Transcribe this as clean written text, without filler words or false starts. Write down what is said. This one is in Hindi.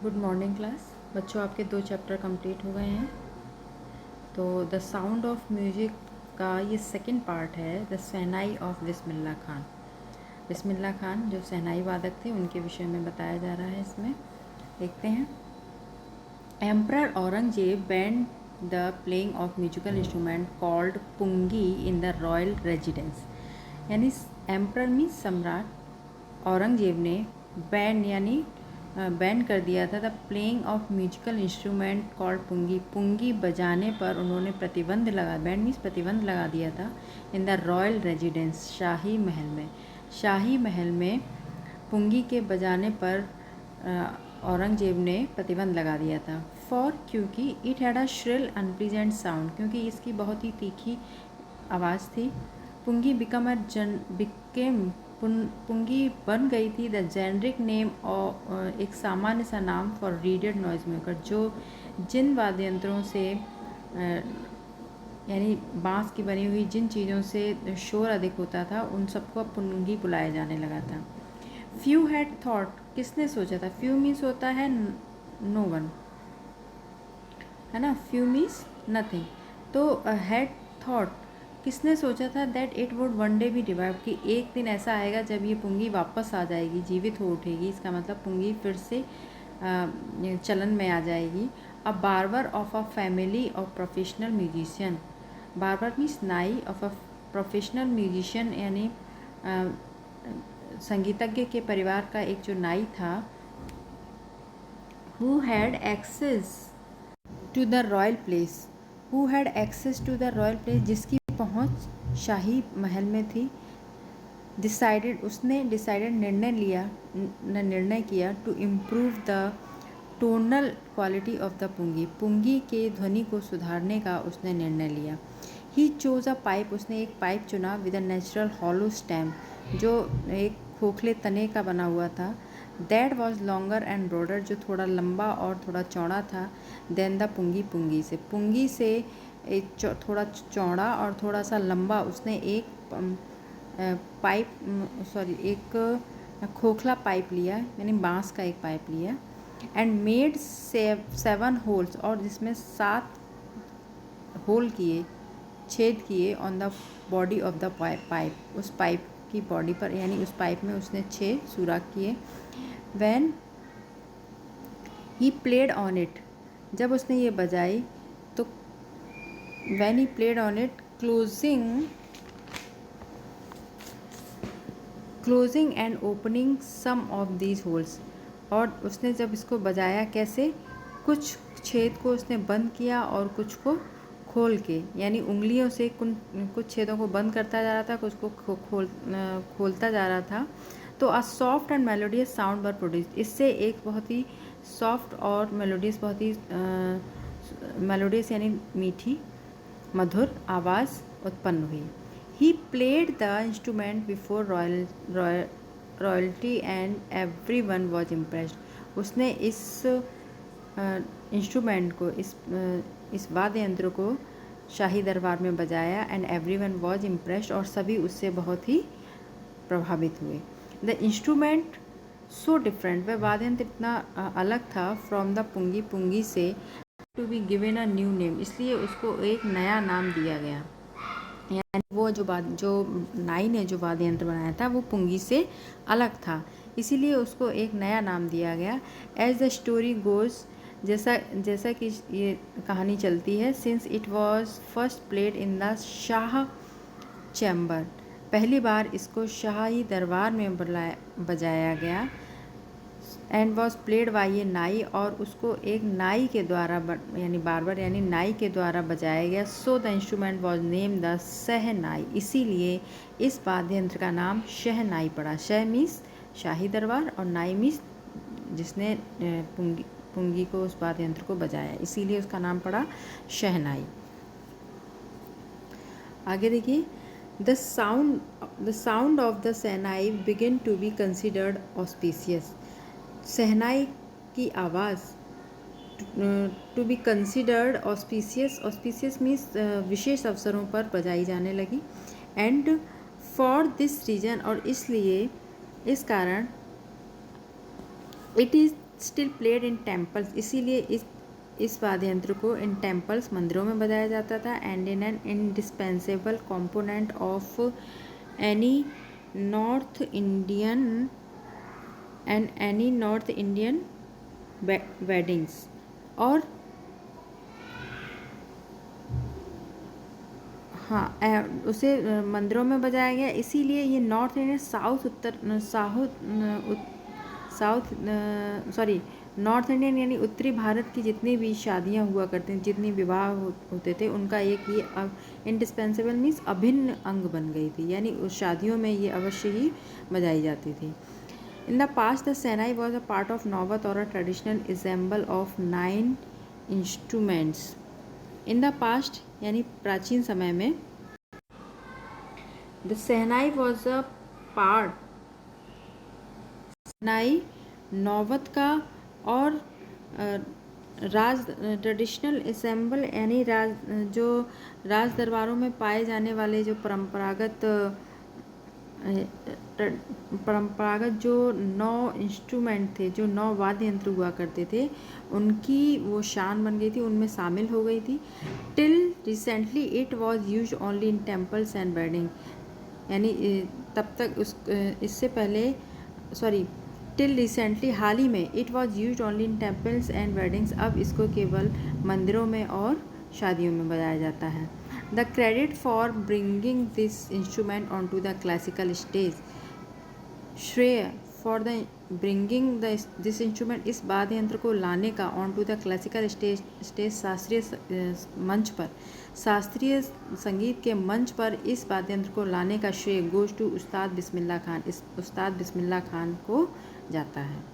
गुड मॉर्निंग क्लास बच्चों, आपके 2 चैप्टर कंप्लीट हो गए हैं। तो द साउंड ऑफ म्यूजिक का ये सेकंड पार्ट है, the shehnai of Bismillah Khan. Bismillah Khan जो शहनाई वादक थे उनके विषय में बताया जा रहा है। इसमें देखते हैं। Emperor Aurangzeb banned the playing of musical instrument called pungi in the royal residence. यानी एम्परर मीन्स सम्राट औरंगजेब ने बैंड यानी बैन कर दिया था the playing of musical instrument called pungi. पुंगी बजाने पर उन्होंने प्रतिबंध लगा, बैंड मीन्स प्रतिबंध लगा दिया था इन द रॉयल रेजिडेंस, शाही महल में। शाही महल में पुंगी के बजाने पर औरंगजेब ने प्रतिबंध लगा दिया था। फॉर क्योंकि it had a shrill unpleasant sound, क्योंकि इसकी बहुत ही तीखी आवाज़ थी। पुंगी बिकेम पुंगी बन गई थी द जेनरिक नेम और एक सामान्य सा नाम फॉर रीडेड नॉइज मेकर, जो जिन वाद्य यंत्रों से यानी बांस की बनी हुई जिन चीज़ों से शोर अधिक होता था उन सबको अब पुंगी बुलाया जाने लगा था। फ्यू हैड थॉट, किसने सोचा था? फ्यू मीन्स होता है नो वन, है ना। Few means nothing. तो हैड थॉट, किसने सोचा था that it would one day be revive, कि एक दिन ऐसा आएगा जब ये पुंगी वापस आ जाएगी, जीवित हो उठेगी। इसका मतलब पुंगी फिर से चलन में आ जाएगी। A barber of a family of professional musician. Barber means नाई, ऑफ अ प्रोफेशनल म्यूजिशियन यानी संगीतज्ञ के परिवार का एक जो नाई था। Who had access to the royal place, who had access to the royal place, जिसकी पहुंच शाही महल में थी। डिसाइडेड, उसने डिसाइडेड निर्णय किया to improve the tonal quality of the pungi, पुंगी के ध्वनि को सुधारने का उसने निर्णय लिया। ही चोज अ पाइप, उसने एक पाइप चुना with a natural hollow stem, जो एक खोखले तने का बना हुआ था। That was longer and broader, जो थोड़ा लंबा और थोड़ा चौड़ा था। देन द पुंगी, पुंगी से एक थोड़ा चौड़ा और थोड़ा सा लंबा उसने एक एक खोखला पाइप लिया, यानी बांस का एक पाइप लिया। एंड मेड 7 होल्स, और जिसमें 7 होल किए, छेद किए on the body of the pipe, उस पाइप की बॉडी पर, यानी उस पाइप में उसने 6 सुराख किए। When he played on it, जब उसने ये बजाई तो when he played on it closing and opening some of these holes, और उसने जब इसको बजाया कैसे, कुछ छेद को उसने बंद किया और कुछ को खोल के, यानी उंगलियों से कुछ छेदों को बंद करता जा रहा था, कुछ को खोलता जा रहा था। तो a soft and melodious sound were produce, इससे एक बहुत ही सॉफ्ट और मेलोडियस, बहुत ही मेलोडियस यानी मीठी मधुर आवाज़ उत्पन्न हुई। He played the instrument before royalty and every one was impressed, उसने इस इंस्ट्रूमेंट को, इस वाद्य यंत्र को शाही दरबार में बजाया। And every one was impressed, और सभी उससे बहुत ही प्रभावित हुए। द इंस्ट्रूमेंट सो डिफरेंट, वह वाद्य यंत्र इतना अलग था फ्रॉम द पुंगी, पुंगी से, to be given a new name, इसलिए उसको एक नया नाम दिया गया। यानी वो जो नाई ने जो वाद्य यंत्र बनाया था वो पुंगी से अलग था, इसीलिए उसको एक नया नाम दिया गया। एज द स्टोरी गोज, जैसा कि ये कहानी चलती है, since it was first played in the Shah chamber, पहली बार इसको शाही दरबार में बजाया गया। एंड वॉज प्लेड बाई ए नाई, और उसको एक नाई के द्वारा यानी बार्बर यानी नाई के द्वारा बजाया गया। So the instrument was name the shehnai, इसीलिए इस वाद्य यंत्र का नाम शहनाई पड़ा। शह मीन्स शाही दरबार और नाई मीन्स जिसने पुंगी को, उस वाद्य यंत्र को बजाया, इसीलिए उसका नाम पड़ा शहनाई। आगे देखिए। The sound of the shehnai begin to be considered auspicious, शहनाई की आवाज़ to be considered auspicious, auspicious means विशेष अवसरों पर बजाई जाने लगी। एंड फॉर दिस रीजन, और इसलिए, इस कारण, it is still played in temples, इसीलिए इस वाद्य यंत्र को इन टेम्पल्स, मंदिरों में बजाया जाता था। And in an indispensable component of any north Indian weddings. और हाँ, उसे मंदिरों में बजाया गया, इसीलिए ये नॉर्थ इंडियन नॉर्थ इंडियन यानी उत्तरी भारत की जितनी भी शादियाँ हुआ करती थी, जितनी विवाह होते थे, उनका एक ये इंडिस्पेंसेबल मीन्स अभिन्न अंग बन गई थी, यानी उस शादियों में ये अवश्य ही बजाई जाती थी। In the past the shehnai was a part of naubat or a traditional ensemble of 9 instruments. In the past यानी प्राचीन समय में, the shehnai was a part, शहनाई नौबत का और राज ट्रेडिशनल ensemble यानी जो राज दरबारों में पाए जाने वाले जो परंपरागत जो 9 इंस्ट्रूमेंट थे, जो 9 वाद्य यंत्र हुआ करते थे, उनकी वो शान बन गई थी, उनमें शामिल हो गई थी। Till recently it was use only in temples and wedding, यानी तब तक इससे पहले टिल रिसेंटली हाल ही में, it was use only in temples and weddings, अब इसको केवल मंदिरों में और शादियों में बजाया जाता है। The credit for bringing this instrument on to the classical stage, श्रेय for the bringing this instrument, इस वाद्य यंत्र को लाने का on to the classical stage शास्त्रीय मंच पर, शास्त्रीय संगीत के मंच पर इस वाद्य यंत्र को लाने का श्रेय गोज टू उस्ताद बिस्मिल्लाह खान, इस उस्ताद बिस्मिल्लाह खान को जाता है।